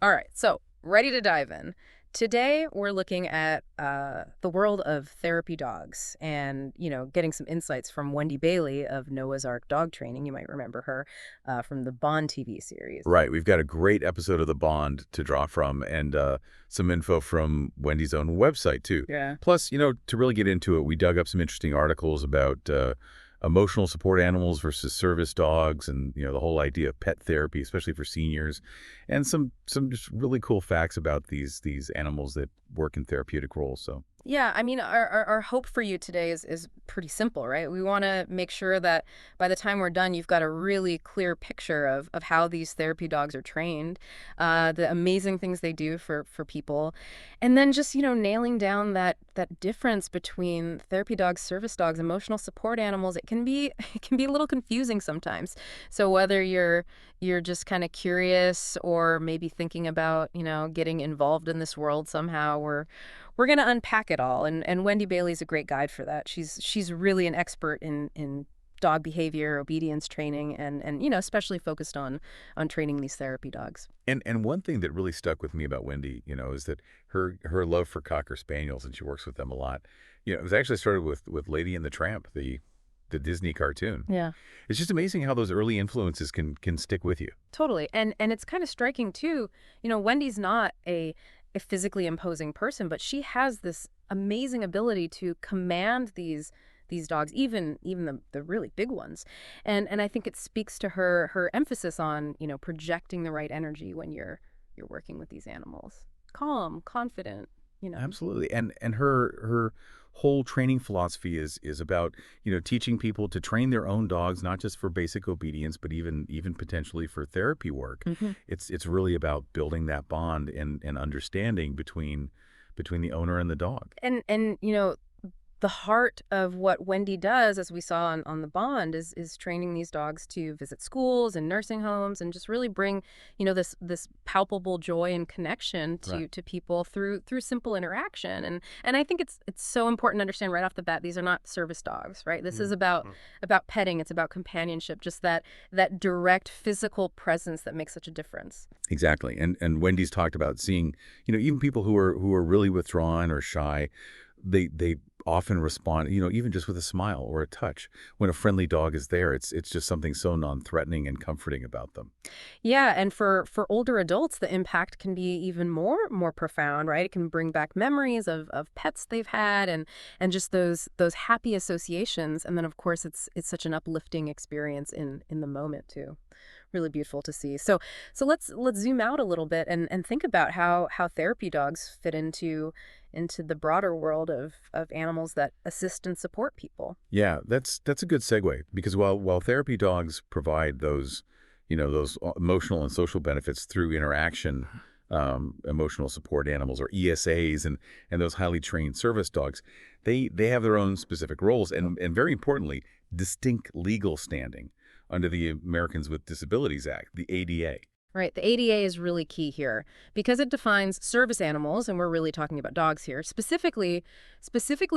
All right, so ready to dive in. Today, we're looking at the world of therapy dogs and, getting some insights from Wendy Bailey of Noah's Ark Dog Training. You might remember her from the Bond TV series. Right. We've got a great episode of The Bond to draw from and some info from Wendy's own website, too. Yeah. Plus, to really get into it, we dug up some interesting articles about emotional support animals versus service dogs and, the whole idea of pet therapy, especially for seniors, and some just really cool facts about these animals that work in therapeutic roles. So, Yeah, I mean, our hope for you today is pretty simple, right? We want to make sure that by the time we're done, you've got a really clear picture of how these therapy dogs are trained, the amazing things they do for people, and then just, nailing down that difference between therapy dogs, service dogs, emotional support animals. It can be it can be a little confusing sometimes. So whether you're just kind of curious or maybe thinking about, getting involved in this world somehow, we're going to unpack it all, and Wendy Bailey's a great guide for that. She's really an expert in dog behavior, obedience training, and especially focused on training these therapy dogs. and one thing that really stuck with me about Wendy, is that her love for Cocker Spaniels, and she works with them a lot. It was actually started with Lady and the Tramp, the Disney cartoon. Yeah. It's just amazing how those early influences can stick with you. Totally. And it's kind of striking too. Wendy's not a physically imposing person, but she has this amazing ability to command these dogs, even the really big ones. And I think it speaks to her emphasis on, projecting the right energy when you're working with these animals. Calm, confident, you know. Absolutely. And her whole training philosophy is about, teaching people to train their own dogs, not just for basic obedience, but even potentially for therapy work. Hmm. It's really about building that bond and understanding between the owner and the dog. And the heart of what Wendy does, as we saw on the Bond, is training these dogs to visit schools and nursing homes and just really bring, this palpable joy and connection Right. to people through simple interaction. And I think it's so important to understand right off the bat, these are not service dogs, right? This is about petting, it's about companionship, just that direct physical presence that makes such a difference. Exactly. And Wendy's talked about seeing, even people who are really withdrawn or shy, they often respond, even just with a smile or a touch. When a friendly dog is there, it's just something so non-threatening and comforting about them. Yeah, and for older adults, the impact can be even more profound, right? It can bring back memories of pets they've had and just those happy associations. And then of course it's such an uplifting experience in the moment too. Really beautiful to see. So let's zoom out a little bit and think about how therapy dogs fit into the broader world of animals that assist and support people. Yeah, that's a good segue because while therapy dogs provide those emotional and social benefits through interaction, emotional support animals or ESAs and those highly trained service dogs, they have their own specific roles and very importantly, distinct legal standing under the Americans with Disabilities Act, the ADA. Right. The ADA is really key here because it defines service animals, and we're really talking about dogs here, specifically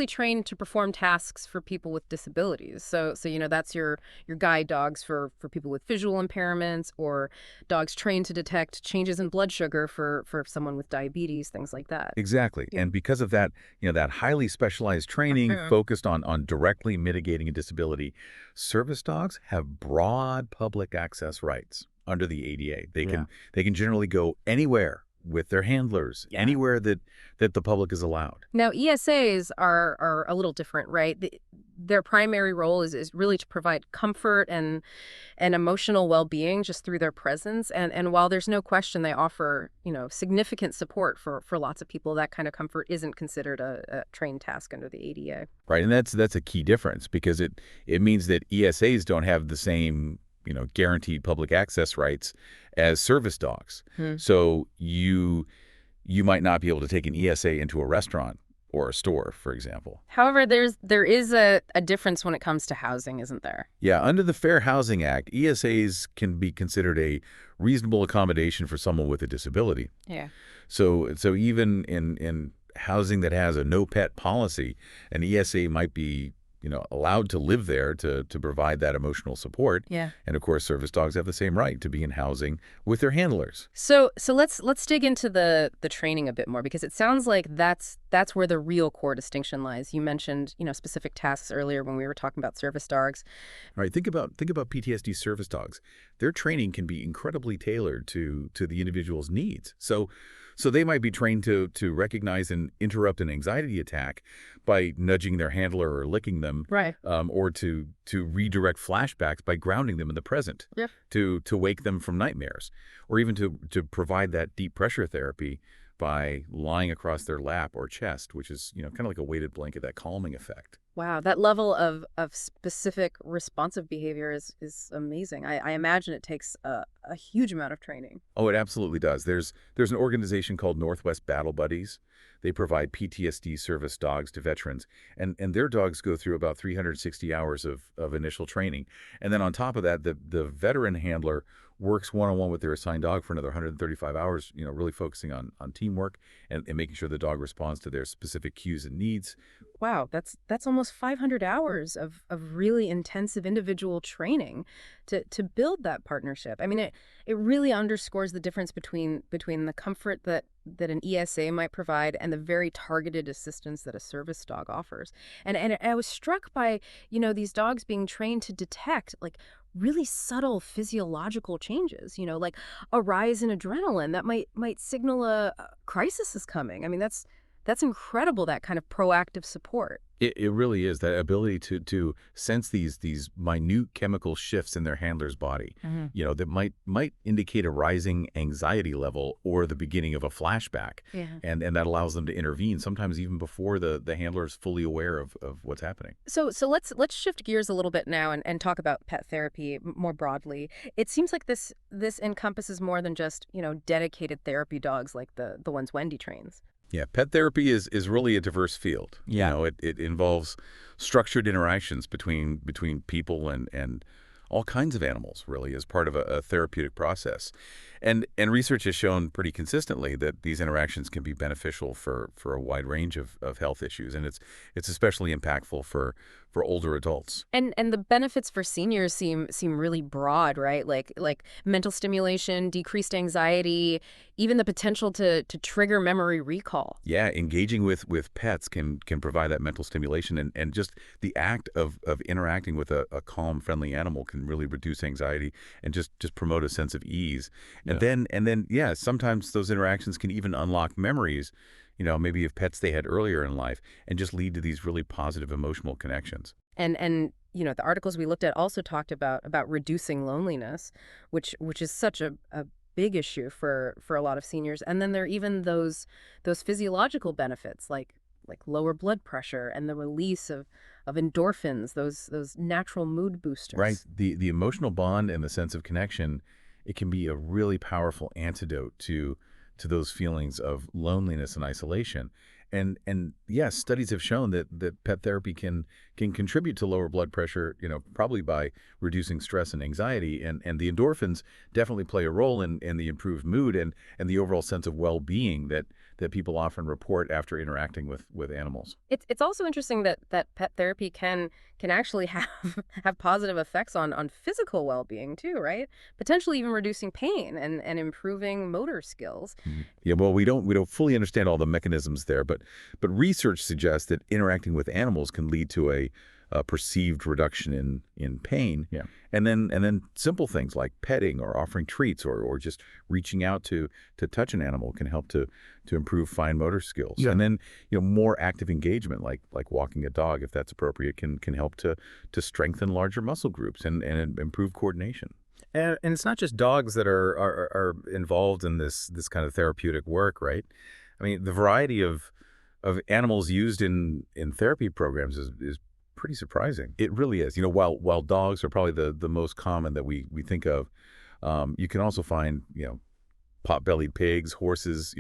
trained to perform tasks for people with disabilities. So that's your guide dogs for people with visual impairments, or dogs trained to detect changes in blood sugar for someone with diabetes, things like that. Exactly. And because of that, that highly specialized training Mhm. focused on directly mitigating a disability, service dogs have broad public access rights under the ADA. They Yeah. can generally go anywhere with their handlers, Yeah. anywhere that the public is allowed. Now, ESAs are a little different, right? Their primary role is really to provide comfort and emotional well-being just through their presence. And while there's no question they offer, significant support for lots of people, that kind of comfort isn't considered a trained task under the ADA. Right. And that's a key difference because it means that ESAs don't have the same guaranteed public access rights as service dogs. Hmm. So you might not be able to take an ESA into a restaurant or a store, for example. However, there is a difference when it comes to housing, isn't there? Yeah, under the Fair Housing Act, ESAs can be considered a reasonable accommodation for someone with a disability. Yeah. So even in housing that has a no pet policy, an ESA might be allowed to live there to provide that emotional support. Yeah. And of course, service dogs have the same right to be in housing with their handlers. So let's dig into the training a bit more, because it sounds like that's where the real core distinction lies. You mentioned, specific tasks earlier when we were talking about service dogs. All right, think about PTSD service dogs. Their training can be incredibly tailored to the individual's needs. So they might be trained to recognize and interrupt an anxiety attack by nudging their handler or licking them, Right. or to redirect flashbacks by grounding them in the present, Yeah. to wake them from nightmares, or even to provide that deep pressure therapy by lying across their lap or chest, which is kind of like a weighted blanket, that calming effect. Wow, that level of specific responsive behavior is amazing. I imagine it takes a huge amount of training. Oh, it absolutely does. There's an organization called Northwest Battle Buddies. They provide PTSD service dogs to veterans, and their dogs go through about 360 hours of initial training. And then on top of that, the veteran handler works one-on-one with their assigned dog for another 135 hours, really focusing on teamwork and making sure the dog responds to their specific cues and needs. Wow, that's almost 500 hours of really intensive individual training to build that partnership. I mean, it really underscores the difference between the comfort that an ESA might provide and the very targeted assistance that a service dog offers. And I was struck by, these dogs being trained to detect like really subtle physiological changes, like a rise in adrenaline that might signal a crisis is coming. I mean, that's incredible, that kind of proactive support. It really is that ability to sense these minute chemical shifts in their handler's body, Hmm. that might indicate a rising anxiety level or the beginning of a flashback, Yeah. and that allows them to intervene sometimes even before the handler is fully aware of what's happening. So let's shift gears a little bit now and talk about pet therapy more broadly. It seems like this encompasses more than just, dedicated therapy dogs like the ones Wendy trains. Yeah, pet therapy is really a diverse field. Yeah. It involves structured interactions between people and all kinds of animals, really, as part of a therapeutic process. And research has shown pretty consistently that these interactions can be beneficial for a wide range of health issues, and it's especially impactful for older adults. And the benefits for seniors seem really broad, right? Like mental stimulation, decreased anxiety, even the potential to trigger memory recall. Yeah, engaging with pets can provide that mental stimulation, and just the act of interacting with a calm, friendly animal can really reduce anxiety and just promote a sense of ease. Yeah. And then, yeah, sometimes those interactions can even unlock memories, maybe of pets they had earlier in life, and just lead to these really positive emotional connections. And the articles we looked at also talked about reducing loneliness, which is such a big issue for a lot of seniors. And then there are even those physiological benefits like lower blood pressure and the release of endorphins, those natural mood Right. boosters. The emotional bond and the sense of connection, it can be a really powerful antidote to those feelings of loneliness and isolation. And yes, studies have shown that pet therapy can contribute to lower blood pressure, probably by reducing stress and anxiety. And the endorphins definitely play a role in the improved mood and the overall sense of well-being that people often report after interacting with animals. It's also interesting that pet therapy can actually have have positive effects on physical well-being too, right? Potentially even reducing pain and improving motor skills. Mhm. Yeah, well, we don't fully understand all the mechanisms there, but research suggests that interacting with animals can lead to a perceived reduction in pain. Yeah. And then simple things like petting or offering treats or just reaching out to touch an animal can help to improve fine motor skills. Yeah. And then more active engagement like walking a dog, if that's appropriate, can help to strengthen larger muscle groups and improve coordination. And it's not just dogs that are involved in this kind of therapeutic work, right? I mean, the variety of animals used in therapy programs is pretty surprising. It really is. While dogs are probably the most common that we think of, you can also find pot-bellied pigs, horses,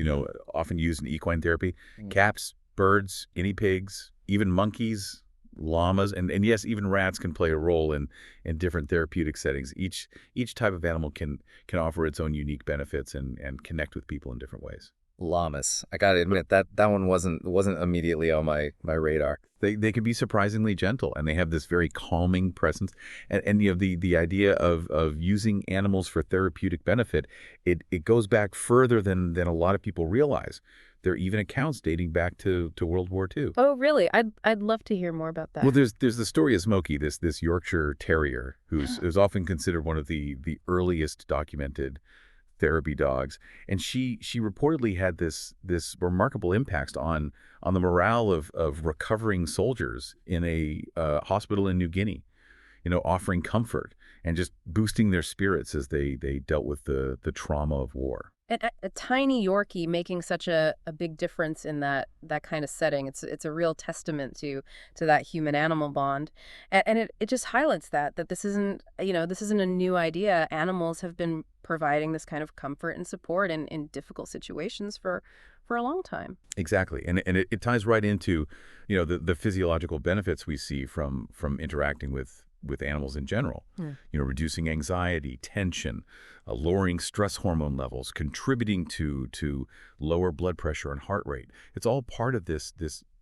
often used in equine therapy, cats, birds, guinea pigs, even monkeys, llamas, and yes, even rats can play a role in different therapeutic settings. Each type of animal can offer its own unique benefits and connect with people in different ways. Llamas. I gotta admit that one wasn't immediately on my radar. They can be surprisingly gentle, and they have this very calming presence. And the idea of using animals for therapeutic benefit, it goes back further than a lot of people realize. There are even accounts dating back to World War II. Oh, really? I'd love to hear more about Well, that. there's the story of Smokey, this Yorkshire Terrier, who's often considered one of the earliest documented therapy dogs, and she reportedly had this remarkable impact on the morale of recovering soldiers in a hospital in New Guinea. Offering comfort and just boosting their spirits as they dealt with the trauma of war. And a tiny Yorkie making such a big difference in that kind of setting. It's a real testament to that human animal bond. And it just highlights that this isn't, this isn't a new idea. Animals have been providing this kind of comfort and support in difficult situations for a long time. Exactly, and it ties right into, the physiological benefits we see from interacting with animals in general. Hmm. Reducing anxiety, tension, lowering stress hormone levels, contributing to lower blood pressure and heart rate. It's all part of this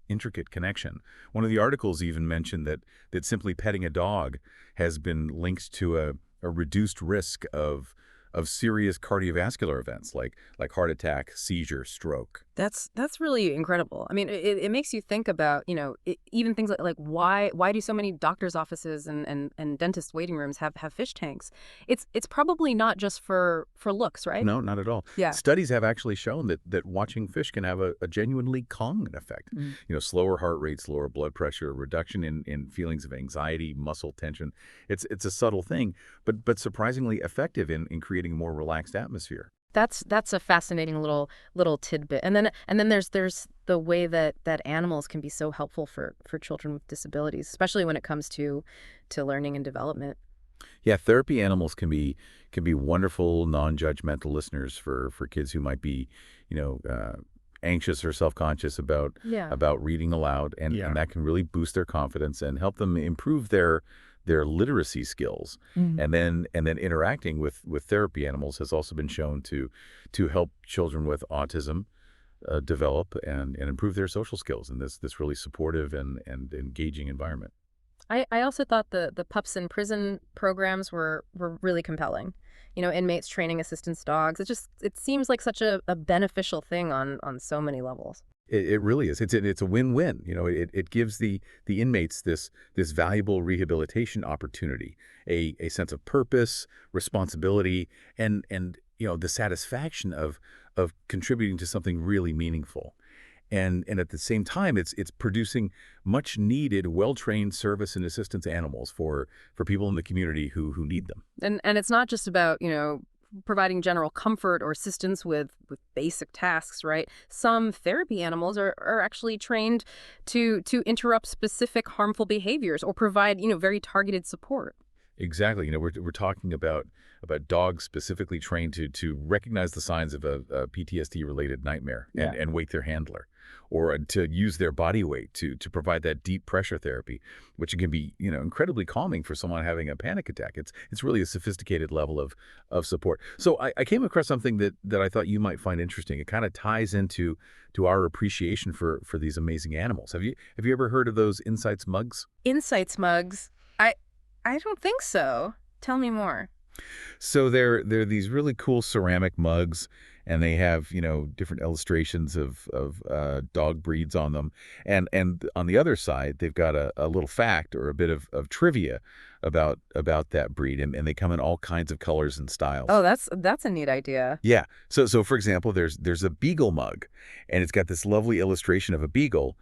intricate connection. One of the articles even mentioned that simply petting a dog has been linked to a reduced risk of serious cardiovascular events like heart attack, seizure, stroke. That's really incredible. I mean, it makes you think about, even things like why do so many doctors' offices and dentist waiting rooms have fish tanks? It's probably not just for looks, right? No, not at all. Yeah. Studies have actually shown that watching fish can have a genuinely calming effect. Mm. Slower heart rates, lower blood pressure, reduction in feelings of anxiety, muscle tension. It's a subtle thing, but surprisingly effective in creating a more relaxed atmosphere. That's a fascinating little tidbit. And then there's the way that animals can be so helpful for children with disabilities, especially when it comes to learning and development. Yeah, therapy animals can be wonderful, non-judgmental listeners for kids who might be, you know, uh, anxious or self-conscious about Yeah. about reading aloud, and that can really boost their confidence and help them improve their literacy skills. Mm. And then interacting with therapy animals has also been shown to help children with autism develop and improve their social skills in this really supportive and engaging environment. I also thought the pups in prison programs were really compelling. Inmates training assistance dogs. It seems like such a beneficial thing on so many levels. It really is. It's a win-win. It gives the inmates this valuable rehabilitation opportunity, a sense of purpose, responsibility, and the satisfaction of contributing to something really meaningful. And at the same time, it's producing much needed, well-trained service and assistance animals for people in the community who need them. And it's not just about, providing general comfort or assistance with basic tasks, right? Some therapy animals are actually trained to interrupt specific harmful behaviors or provide, very targeted support. Exactly. We're talking about dogs specifically trained to recognize the signs of a PTSD-related nightmare Yeah. and wake their handler, or to use their body weight to provide that deep pressure therapy, which can be incredibly calming for someone having a panic attack. It's really a sophisticated level of support. So I came across something that I thought you might find interesting. It kind of ties into our appreciation for these amazing animals. Have you ever heard of those Insights mugs? Insights mugs. I don't think so. Tell me more. So they're these really cool ceramic mugs, and they have different illustrations of dog breeds on them, and on the other side they've got a little fact or a bit of trivia about that breed, and they come in all kinds of colors and styles. Oh, that's a neat idea. Yeah. So for example, there's a beagle mug, and it's got this lovely illustration of a beagle.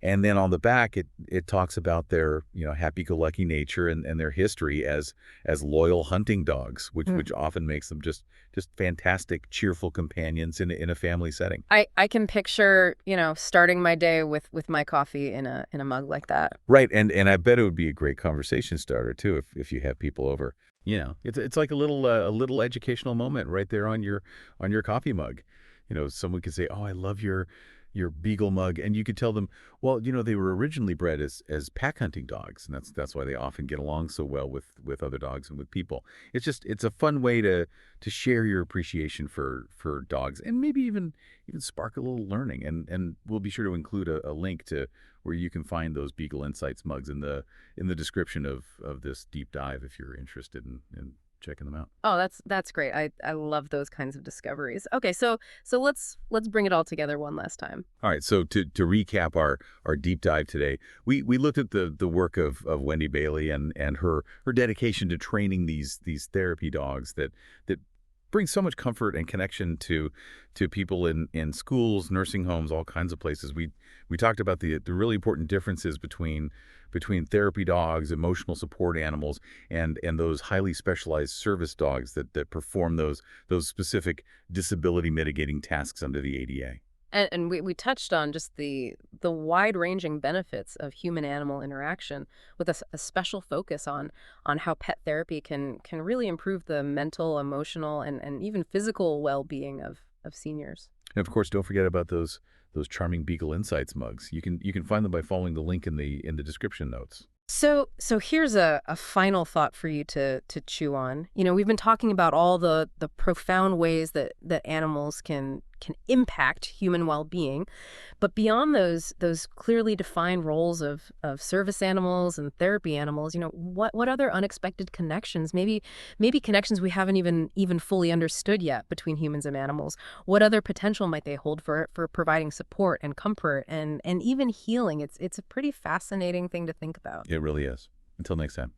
And then on the back, it talks about their happy-go-lucky nature and their history as loyal hunting dogs, which often makes them just fantastic, cheerful companions in a family setting. I can picture, starting my day with my coffee in a mug like that. Right, and I bet it would be a great conversation starter too if you have people over. It's like a little educational moment right there on your coffee mug. Someone could say, "Oh, I love your beagle mug, and you could tell them, well, they were originally bred as pack hunting dogs, and that's why they often get along so well with other dogs and with people. It's a fun way to share your appreciation for dogs, and maybe even spark a little learning. And we'll be sure to include a link to where you can find those Beagle Insights mugs in the description of this deep dive if you're interested in checking them out. Oh, that's great. I love those kinds of discoveries. Okay, so let's bring it all together one last time. All right, so to recap our deep dive today, we looked at the work of Wendy Bailey and her dedication to training these therapy dogs that bring so much comfort and connection to people in schools, nursing homes, all kinds of places. We talked about the really important differences between therapy dogs, emotional support animals, and those highly specialized service dogs that perform those specific disability mitigating tasks under the ADA. And we touched on just the wide-ranging benefits of human-animal interaction with a special focus on how pet therapy can really improve the mental, emotional, and even physical well-being of seniors. And of course, don't forget about those charming Beagle Insights mugs. You can find them by following the link in the description notes. So here's a final thought for you to chew on. We've been talking about all the profound ways that animals can impact human well-being, but beyond those clearly defined roles of service animals and therapy animals, what other unexpected connections, maybe connections we haven't even fully understood yet between humans and animals, what other potential might they hold for providing support and comfort and even healing? It's a pretty fascinating thing to think about. It really is. Until next time.